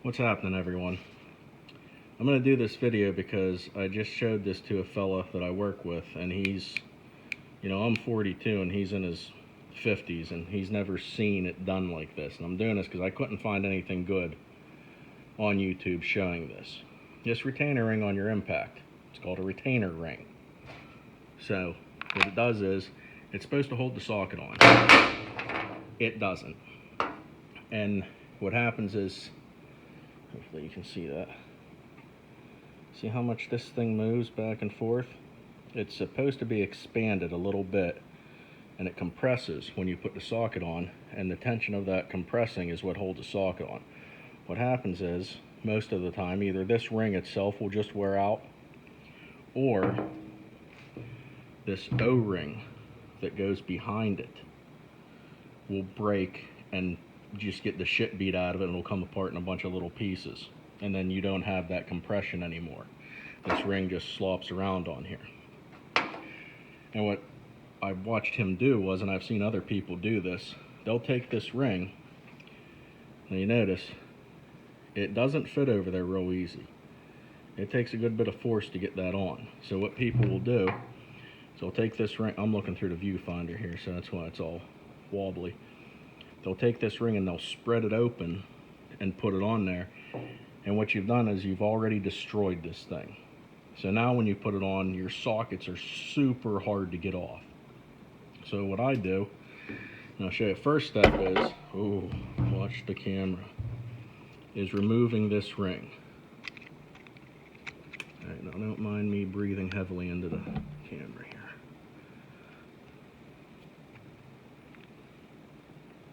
What's happening, everyone? I'm going to do this video because I just showed this to a fella that I work with, and he's, I'm 42 and he's in his 50s, and he's never seen it done like this. And I'm doing this because I couldn't find anything good on YouTube showing this. This retainer ring on your impact, it's called a retainer ring. So what it does is, it's supposed to hold the socket on. It doesn't. And what happens is, hopefully you can see that. See how much this thing moves back and forth? It's supposed to be expanded a little bit, and it compresses when you put the socket on, and the tension of that compressing is what holds the socket on. What happens is, most of the time, either this ring itself will just wear out, or this O-ring that goes behind it will break and just get the shit beat out of it, and it'll come apart in a bunch of little pieces, and then you don't have that compression anymore. This ring just slops around on here. And what I watched him do was, and I've seen other people do this, they'll take this ring, and you notice it doesn't fit over there real easy. It takes a good bit of force to get that on. So what people will do is they'll take this ring, I'm looking through the viewfinder here, so that's why it's all wobbly. They'll take this ring and they'll spread it open and put it on there. And what you've done is you've already destroyed this thing. So now when you put it on, your sockets are super hard to get off. So what I do, and I'll show you, first step is, oh, watch the camera, is removing this ring. All right, now don't mind me breathing heavily into the camera here.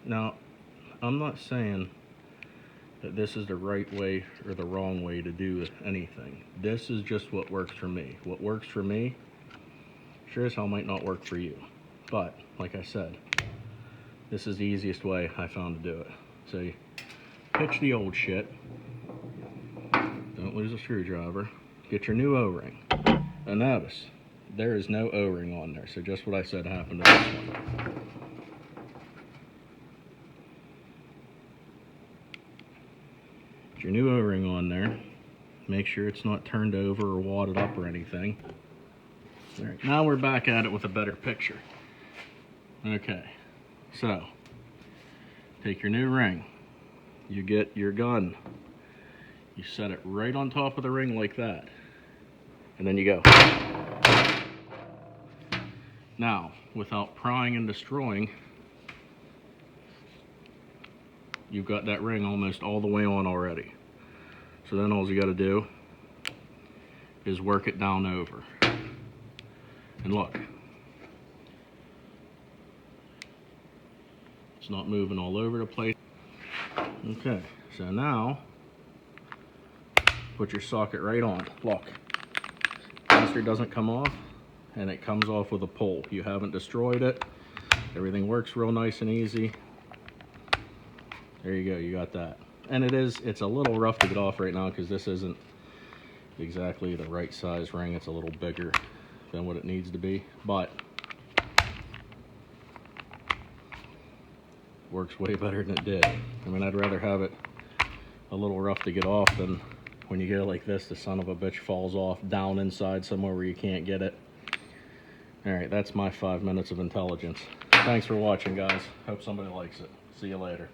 Now, I'm not saying that this is the right way or the wrong way to do anything. This is just what works for me. What works for me, sure as hell might not work for you. But, like I said, this is the easiest way I found to do it. So you pitch the old shit. Don't lose a screwdriver. Get your new O-ring. And notice, there is no O-ring on there. So just what I said happened to this one. Your new O-ring on there. Make sure it's not turned over or wadded up or anything. All right, now we're back at it with a better picture. Okay, so take your new ring. You get your gun. You set it right on top of the ring like that. And then you go. Now, without prying and destroying, you've got that ring almost all the way on already. So then all you got to do is work it down over. And look, it's not moving all over the place. Okay, so now put your socket right on. Look, capacitor doesn't come off, and it comes off with a pull. You haven't destroyed it. Everything works real nice and easy. There you go, you got that. And it's a little rough to get off right now because this isn't exactly the right size ring. It's a little bigger than what it needs to be, but works way better than it did. I mean, I'd rather have it a little rough to get off than when you go like this, the son of a bitch falls off down inside somewhere where you can't get it. All right, that's my 5 minutes of intelligence. Thanks for watching, guys. Hope somebody likes it. See you later.